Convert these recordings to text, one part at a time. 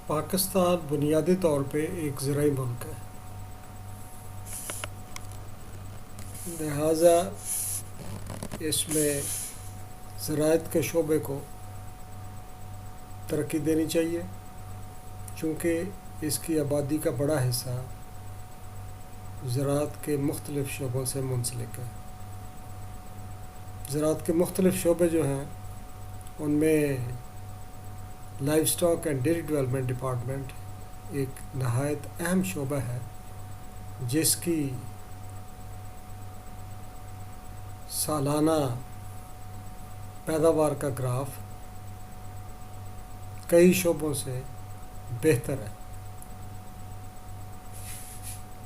پاکستان بنیادی طور پہ ایک زرعی ملک ہے، لہٰذا اس میں زراعت کے شعبے کو ترقی دینی چاہیے، چونکہ اس کی آبادی کا بڑا حصہ زراعت کے مختلف شعبوں سے منسلک ہے۔ زراعت کے مختلف شعبے جو ہیں ان میں life stock and dairy development department ایک نہایت اہم شعبہ ہے، جس کی سالانہ پیداوار کا گراف کئی شعبوں سے بہتر ہے۔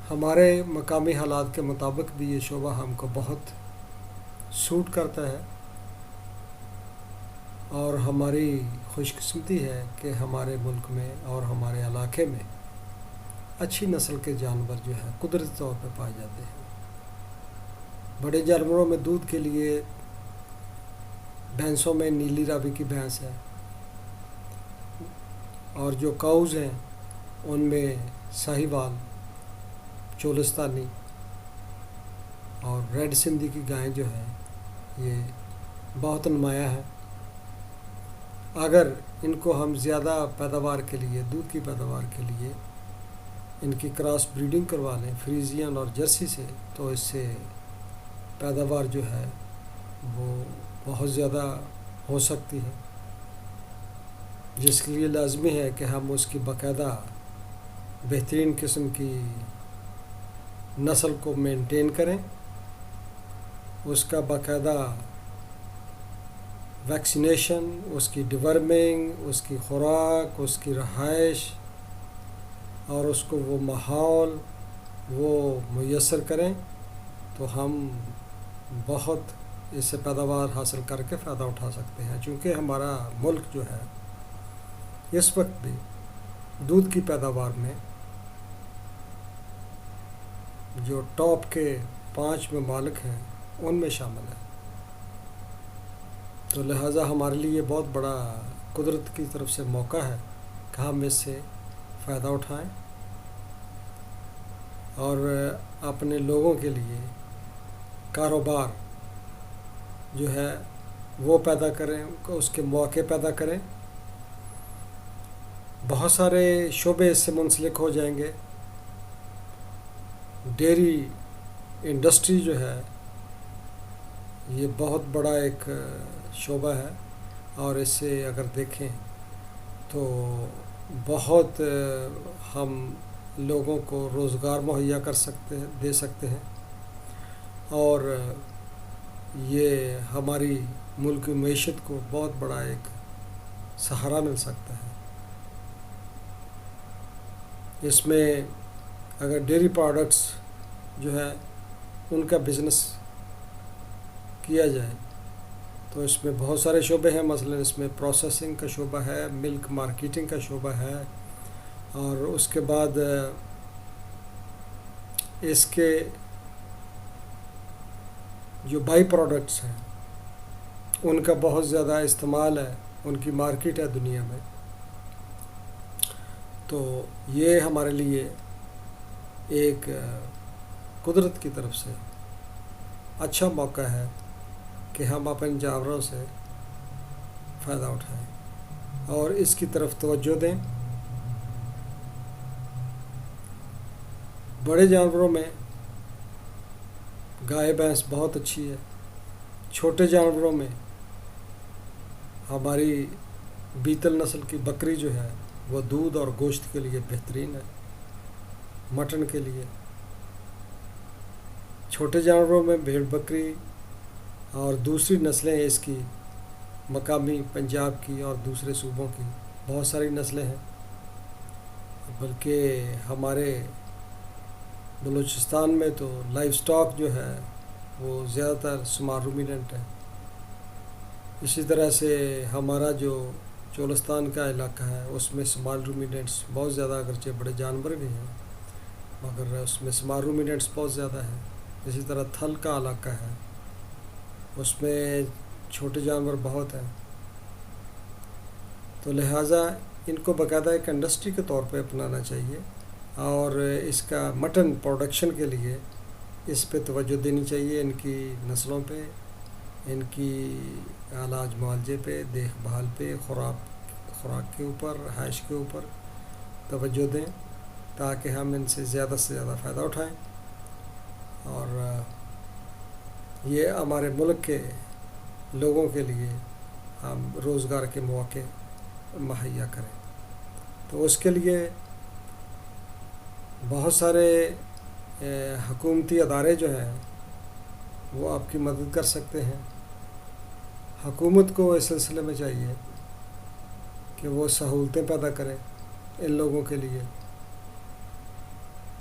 ہمارے مقامی حالات کے مطابق بھی یہ شعبہ ہم کو بہت سوٹ کرتا ہے، اور ہماری خوش قسمتی ہے کہ ہمارے ملک میں اور ہمارے علاقے میں اچھی نسل کے جانور جو ہے قدرتی طور پہ پائے جاتے ہیں۔ بڑے جانوروں میں دودھ کے لیے بھینسوں میں نیلی راوی کی بھینس ہے، اور جو کاؤز ہیں ان میں ساہیوال، چولستانی اور ریڈ سندھی کی گائیں جو ہے یہ بہت نمایاں ہے۔ اگر ان کو ہم زیادہ پیداوار کے لیے، دودھ کی پیداوار کے لیے ان کی کراس بریڈنگ کروا لیں فریزین اور جرسی سے، تو اس سے پیداوار جو ہے وہ بہت زیادہ ہو سکتی ہے، جس کے لیے لازمی ہے کہ ہم اس کی باقاعدہ بہترین قسم کی نسل کو مینٹین کریں، اس کا باقاعدہ ویکسینیشن، اس کی ڈیورمنگ، اس کی خوراک، اس کی رہائش اور اس کو وہ ماحول وہ میسر کریں، تو ہم بہت اس سے پیداوار حاصل کر کے فائدہ اٹھا سکتے ہیں۔ چونکہ ہمارا ملک جو ہے اس وقت بھی دودھ کی پیداوار میں جو ٹاپ کے 5 ممالک ہیں ان میں شامل ہے، تو لہٰذا ہمارے لیے یہ بہت بڑا قدرت کی طرف سے موقع ہے کہ ہم اس سے فائدہ اٹھائیں اور اپنے لوگوں کے لیے کاروبار جو ہے وہ پیدا کریں، اس کے مواقع پیدا کریں۔ بہت سارے شعبے اس سے منسلک ہو جائیں گے۔ ڈیری انڈسٹری جو ہے یہ بہت بڑا ایک شعبہ ہے، اور اس سے اگر دیکھیں تو بہت ہم لوگوں کو روزگار مہیا کر سکتے ہیں، دے سکتے ہیں، اور یہ ہماری ملک کی معیشت کو بہت بڑا ایک سہارا مل سکتا ہے۔ اس میں اگر ڈیری پروڈکٹس جو ہے ان کا بزنس کیا جائے تو اس میں بہت سارے شعبے ہیں، مثلا اس میں پروسیسنگ کا شعبہ ہے، ملک مارکیٹنگ کا شعبہ ہے، اور اس کے بعد اس کے جو بائی پروڈکٹس ہیں ان کا بہت زیادہ استعمال ہے، ان کی مارکیٹ ہے دنیا میں، تو یہ ہمارے لیے ایک قدرت کی طرف سے اچھا موقع ہے کہ ہم اپنے جانوروں سے فائدہ اٹھائیں اور اس کی طرف توجہ دیں۔ بڑے جانوروں میں گائے بھینس بہت اچھی ہے، چھوٹے جانوروں میں ہماری بیتل نسل کی بکری جو ہے وہ دودھ اور گوشت کے لیے بہترین ہے، مٹن کے لیے۔ چھوٹے جانوروں میں بھیڑ بکری اور دوسری نسلیں اس کی مقامی پنجاب کی اور دوسرے صوبوں کی بہت ساری نسلیں ہیں، بلکہ ہمارے بلوچستان میں تو لائف سٹاک جو ہے وہ زیادہ تر سمال رومیننٹ ہے۔ اسی طرح سے ہمارا جو چولستان کا علاقہ ہے اس میں سمال رومیننٹس بہت زیادہ، اگرچہ بڑے جانور بھی ہیں مگر اس میں سمال رومیننٹس بہت زیادہ ہیں۔ اسی طرح تھل کا علاقہ ہے، اس میں چھوٹے جانور بہت ہیں، تو لہٰذا ان کو باقاعدہ ایک انڈسٹری کے طور پہ اپنانا چاہیے، اور اس کا مٹن پروڈکشن کے لیے اس پہ توجہ دینی چاہیے، ان کی نسلوں پہ، ان کی علاج معالجے پہ، دیکھ بھال پہ، خوراک کے اوپر، رہائش کے اوپر توجہ دیں، تاکہ ہم ان سے زیادہ فائدہ اٹھائیں، اور یہ ہمارے ملک کے لوگوں کے لیے ہم روزگار کے مواقع مہیا کریں۔ تو اس کے لیے بہت سارے حکومتی ادارے جو ہیں وہ آپ کی مدد کر سکتے ہیں۔ حکومت کو اس سلسلے میں چاہیے کہ وہ سہولتیں پیدا کرے ان لوگوں کے لیے۔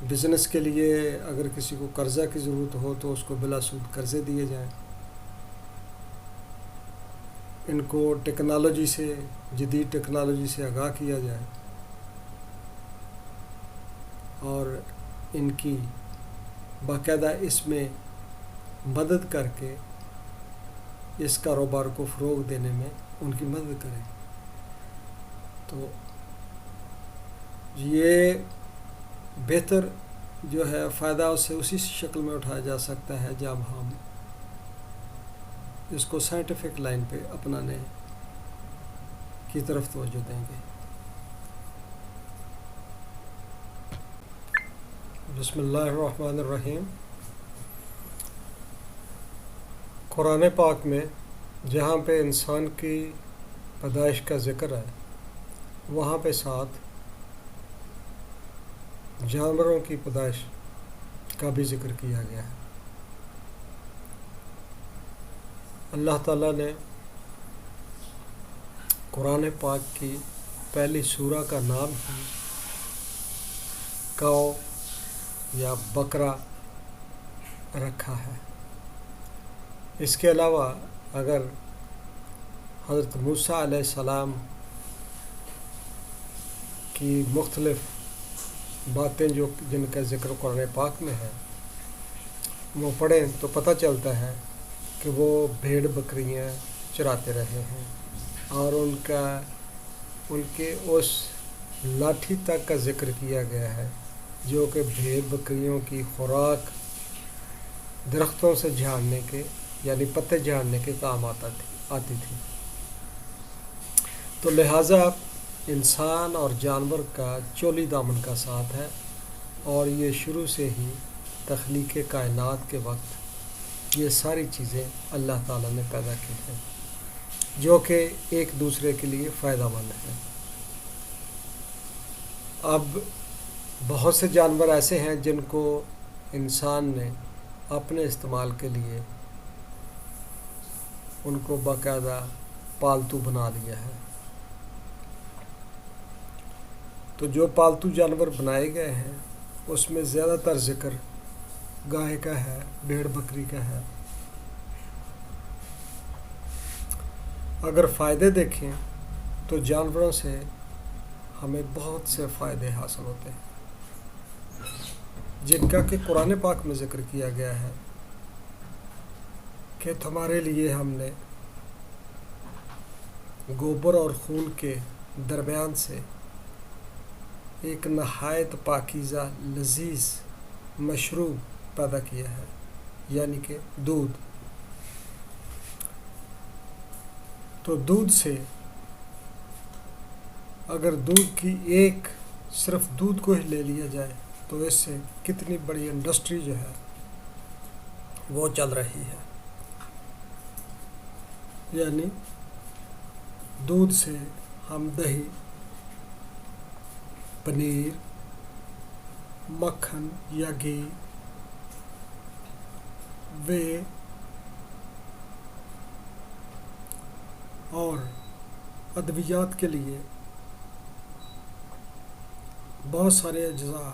بزنس کے لیے اگر کسی کو قرضہ کی ضرورت ہو تو اس کو بلا سود قرضے دیے جائیں، ان کو جدید ٹیکنالوجی سے آگاہ کیا جائے، اور ان کی باقاعدہ اس میں مدد کر کے اس کاروبار کو فروغ دینے میں ان کی مدد کریں۔ تو یہ بہتر جو ہے فائدہ اس سے اسی شکل میں اٹھایا جا سکتا ہے جب ہم اس کو سائنٹیفک لائن پہ اپنانے کی طرف توجہ دیں گے۔ بسم اللہ الرحمن الرحیم۔ قرآن پاک میں جہاں پہ انسان کی پیدائش کا ذکر ہے، وہاں پہ ساتھ جانوروں کی پیدائش کا بھی ذکر کیا گیا ہے۔ اللہ تعالیٰ نے قرآن پاک کی پہلی سورہ کا نام ہی کاؤ یا بکرا رکھا ہے۔ اس کے علاوہ اگر حضرت موسیٰ علیہ السلام کی مختلف باتیں جن کا ذکر قرآن پاک میں ہے وہ پڑھیں تو پتہ چلتا ہے کہ وہ بھیڑ بکریاں چراتے رہے ہیں، اور ان کے اس لاٹھی تک کا ذکر کیا گیا ہے جو کہ بھیڑ بکریوں کی خوراک درختوں سے جھاڑنے کے یعنی پتے جھاڑنے کے کام آتی تھی۔ تو لہٰذا انسان اور جانور کا چولی دامن کا ساتھ ہے، اور یہ شروع سے ہی تخلیق کائنات کے وقت یہ ساری چیزیں اللہ تعالیٰ نے پیدا کی ہیں جو کہ ایک دوسرے کے لیے فائدہ مند ہیں۔ اب بہت سے جانور ایسے ہیں جن کو انسان نے اپنے استعمال کے لیے ان کو باقاعدہ پالتو بنا لیا ہے۔ تو جو پالتو جانور بنائے گئے ہیں اس میں زیادہ تر ذکر گائے کا ہے، بھیڑ بکری کا ہے۔ اگر فائدے دیکھیں تو جانوروں سے ہمیں بہت سے فائدے حاصل ہوتے ہیں جن کا کہ قرآن پاک میں ذکر کیا گیا ہے کہ تمہارے لیے ہم نے گوبر اور خون کے درمیان سے ایک نہایت پاکیزہ لذیذ مشروب پیدا کیا ہے، یعنی کہ دودھ۔ تو دودھ سے اگر دودھ کی صرف دودھ کو ہی لے لیا جائے تو اس سے کتنی بڑی انڈسٹری جو ہے وہ چل رہی ہے۔ یعنی دودھ سے ہم دہی، پنیر، مکھن یا گھی، وے اور ادویات کے لیے بہت سارے اجزاء،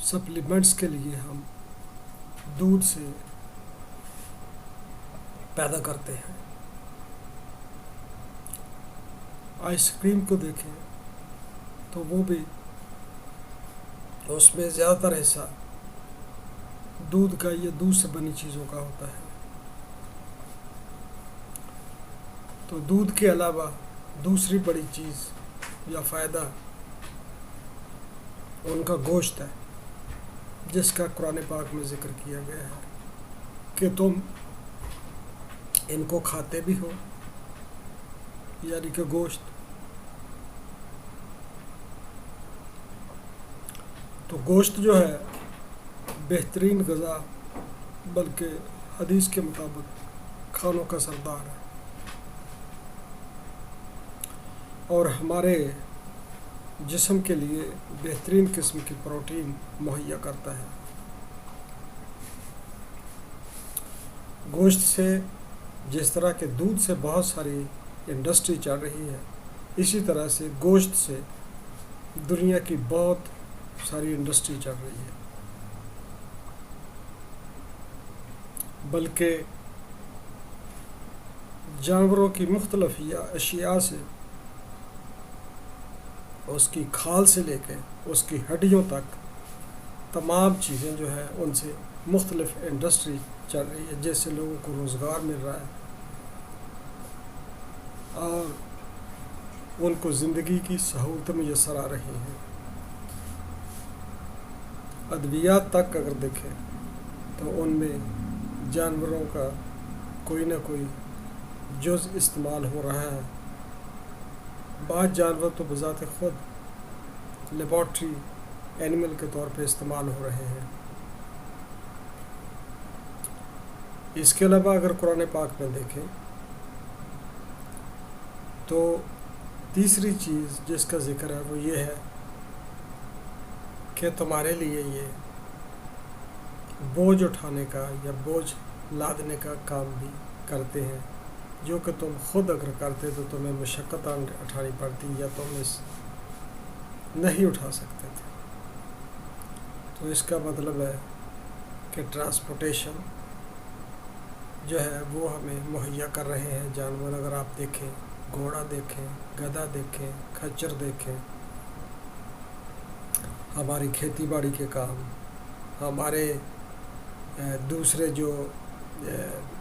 سپلیمنٹس کے لیے ہم دودھ سے پیدا کرتے ہیں۔ آئس کریم کو دیکھیں تو وہ بھی اس میں زیادہ تر حصہ دودھ کا یا دودھ سے بنی چیزوں کا ہوتا ہے۔ تو دودھ کے علاوہ دوسری بڑی چیز یا فائدہ ان کا گوشت ہے، جس کا قرآن پاک میں ذکر کیا گیا ہے کہ تم ان کو کھاتے بھی ہو، یعنی کہ گوشت۔ تو گوشت جو ہے بہترین غذا، بلکہ حدیث کے مطابق کھانوں کا سردار ہے، اور ہمارے جسم کے لیے بہترین قسم کی پروٹین مہیا کرتا ہے۔ گوشت سے جس طرح کے دودھ سے بہت ساری انڈسٹری چل رہی ہے، اسی طرح سے گوشت سے دنیا کی بہت ساری انڈسٹری چل رہی ہے، بلکہ جانوروں کی مختلف اشیاء سے، اس کی کھال سے لے کے اس کی ہڈیوں تک تمام چیزیں جو ہے ان سے مختلف انڈسٹری چل رہی ہے، جس سے لوگوں کو روزگار مل رہا ہے اور ان کو زندگی کی سہولت میسر آ رہی ہیں۔ ادویات تک اگر دیکھیں تو ان میں جانوروں کا کوئی نہ کوئی جز استعمال ہو رہا ہے۔ بعض جانور تو بذات خود لیبارٹری اینیمل کے طور پہ استعمال ہو رہے ہیں۔ اس کے علاوہ اگر قرآن پاک میں دیکھیں تو تیسری چیز جس کا ذکر ہے وہ یہ ہے کہ تمہارے لیے یہ بوجھ اٹھانے کا یا بوجھ لادنے کا کام بھی کرتے ہیں، جو کہ تم خود اگر کرتے تو تمہیں مشقت اٹھانی پڑتی یا تم اس نہیں اٹھا سکتے تھے۔ تو اس کا مطلب ہے کہ ٹرانسپورٹیشن جو ہے وہ ہمیں مہیا کر رہے ہیں جانور۔ اگر آپ دیکھیں، گھوڑا دیکھیں، گدھا دیکھیں، کھچر دیکھیں، ہماری کھیتی باڑی کے کام، ہمارے دوسرے جو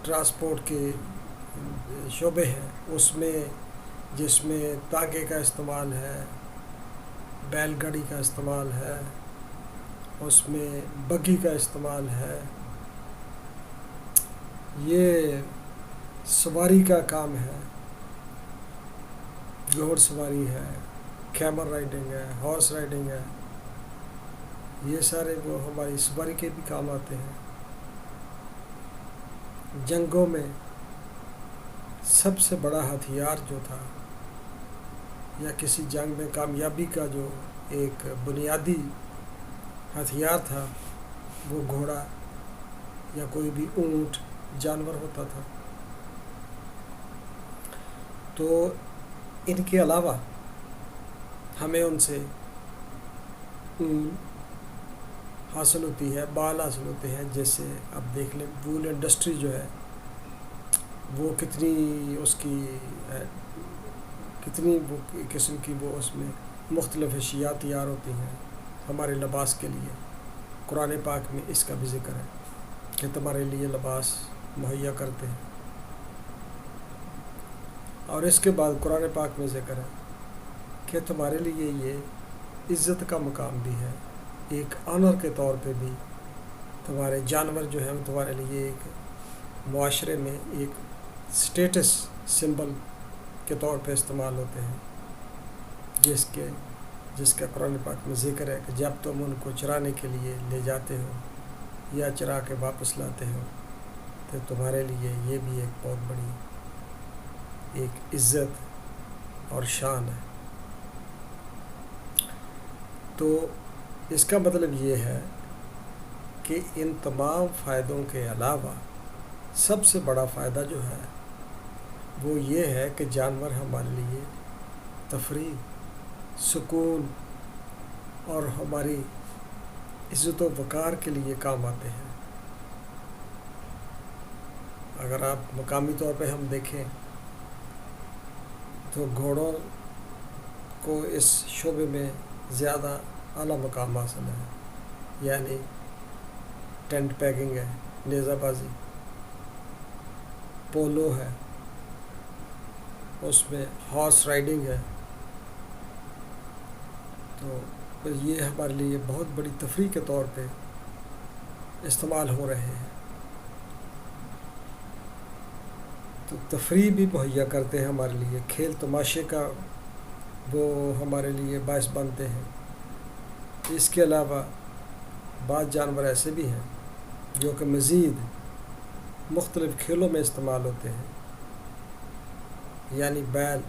ٹرانسپورٹ کے شعبے ہیں اس میں، جس میں تانگے کا استعمال ہے، بیل گاڑی کا استعمال ہے، اس میں بگی کا استعمال ہے، یہ سواری کا کام ہے، گھوڑ سواری ہے، کیمل رائڈنگ ہے، ہارس رائڈنگ ہے، یہ سارے وہ ہماری سواری کے بھی کام آتے ہیں۔ جنگوں میں سب سے بڑا ہتھیار جو تھا یا کسی جنگ میں کامیابی کا جو ایک بنیادی ہتھیار تھا وہ گھوڑا یا کوئی بھی اونٹ جانور ہوتا تھا۔ تو ان کے علاوہ ہمیں ان سے اون حاصل ہوتی ہے، بال حاصل ہوتے ہیں، جیسے اب دیکھ لیں وول انڈسٹری جو ہے وہ کتنی اس کی کتنی وہ قسم کی وہ اس میں مختلف اشیاء تیار ہوتی ہیں ہمارے لباس کے لیے۔ قرآن پاک میں اس کا بھی ذکر ہے کہ تمہارے لیے لباس مہیا کرتے ہیں، اور اس کے بعد قرآن پاک میں ذکر ہے کہ تمہارے لیے یہ عزت کا مقام بھی ہے، ایک آنر کے طور پہ بھی تمہارے جانور جو ہیں تمہارے لیے ایک معاشرے میں ایک سٹیٹس سمبل کے طور پہ استعمال ہوتے ہیں، جس کا قرآن پاک میں ذکر ہے کہ جب تم ان کو چرانے کے لیے لے جاتے ہو یا چرا کے واپس لاتے ہو تو تمہارے لیے یہ بھی ایک بہت بڑی ایک عزت اور شان ہے۔ تو اس کا مطلب یہ ہے کہ ان تمام فائدوں کے علاوہ سب سے بڑا فائدہ جو ہے وہ یہ ہے کہ جانور ہمارے لیے تفریح، سکون اور ہماری عزت و وقار کے لیے کام آتے ہیں۔ اگر آپ مقامی طور پہ ہم دیکھیں تو گھوڑوں کو اس شعبے میں زیادہ اعلیٰ مقام حاصل ہے، یعنی ٹینٹ پیکنگ ہے، نیزہ بازی، پولو ہے، اس میں ہارس رائڈنگ ہے، تو یہ ہمارے لیے بہت بڑی تفریح کے طور پہ استعمال ہو رہے ہیں. تو تفریح بھی مہیا کرتے ہیں ہمارے لیے، کھیل تماشے کا وہ ہمارے لیے باعث بنتے ہیں. اس کے علاوہ بعض جانور ایسے بھی ہیں جو کہ مزید مختلف کھیلوں میں استعمال ہوتے ہیں، یعنی بیل.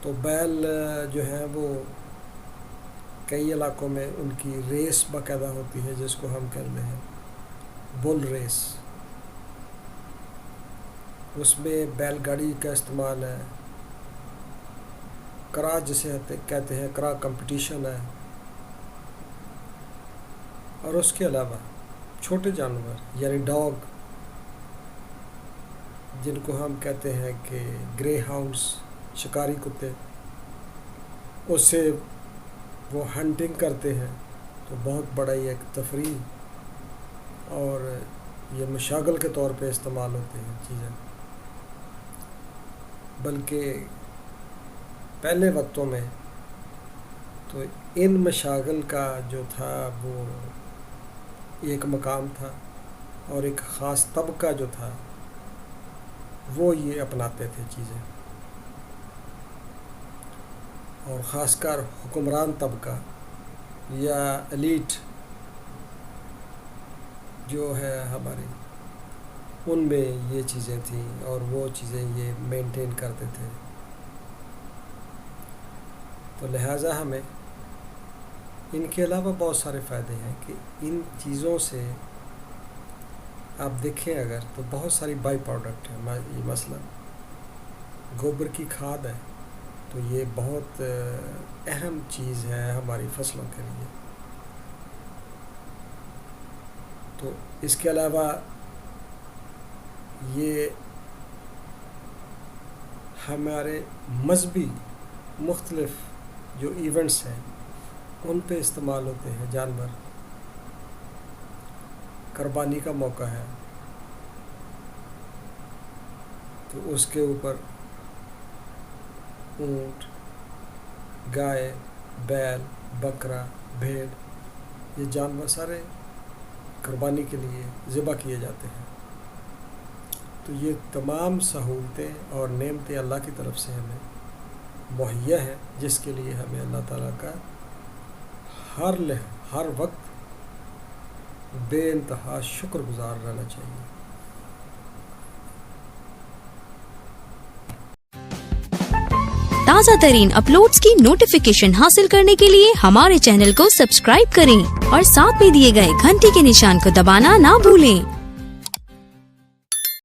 تو بیل جو ہیں وہ کئی علاقوں میں ان کی ریس باقاعدہ ہوتی ہے، جس کو ہم کہتے ہیں بل ریس. اس میں بیل گاڑی کا استعمال ہے، کرا جسے کہتے ہیں کرا کمپٹیشن ہے. اور اس کے علاوہ چھوٹے جانور یعنی ڈاگ، جن کو ہم کہتے ہیں کہ گرے ہاؤنڈس، شکاری کتے، اس سے وہ ہنٹنگ کرتے ہیں. تو بہت بڑا یہ ایک تفریح اور یہ مشاغل کے طور پہ استعمال ہوتے ہیں چیزیں. بلکہ پہلے وقتوں میں تو ان مشاغل کا جو تھا وہ ایک مقام تھا، اور ایک خاص طبقہ جو تھا وہ یہ اپناتے تھے چیزیں، اور خاص کر حکمران طبقہ یا ایلیٹ جو ہے ہماری، ان میں یہ چیزیں تھیں اور وہ چیزیں یہ مینٹین کرتے تھے. تو لہٰذا ہمیں ان کے علاوہ بہت سارے فائدے ہیں کہ ان چیزوں سے آپ دیکھیں اگر تو بہت ساری بائی پروڈکٹ ہیں. یہ مثلا گوبر کی کھاد ہے، تو یہ بہت اہم چیز ہے ہماری فصلوں کے لیے. تو اس کے علاوہ یہ ہمارے مذہبی مختلف جو ایونٹس ہیں ان پہ استعمال ہوتے ہیں. جانور قربانی کا موقع ہے تو اس کے اوپر اونٹ، گائے، بیل، بکرا، بھیڑ، یہ جانور سارے قربانی کے لیے ذبح کیے جاتے ہیں. تو یہ تمام سہولتیں اور نعمتیں اللہ کی طرف سے ہمیں مہیا ہیں، جس کے لیے ہمیں اللہ تعالیٰ کا ہر وقت بے انتہا شکر گزار رہنا چاہیے. تازہ ترین اپلوڈز کی نوٹیفیکیشن حاصل کرنے کے لیے ہمارے چینل کو سبسکرائب کریں اور ساتھ میں دیے گئے گھنٹی کے نشان کو دبانا نہ بھولیں.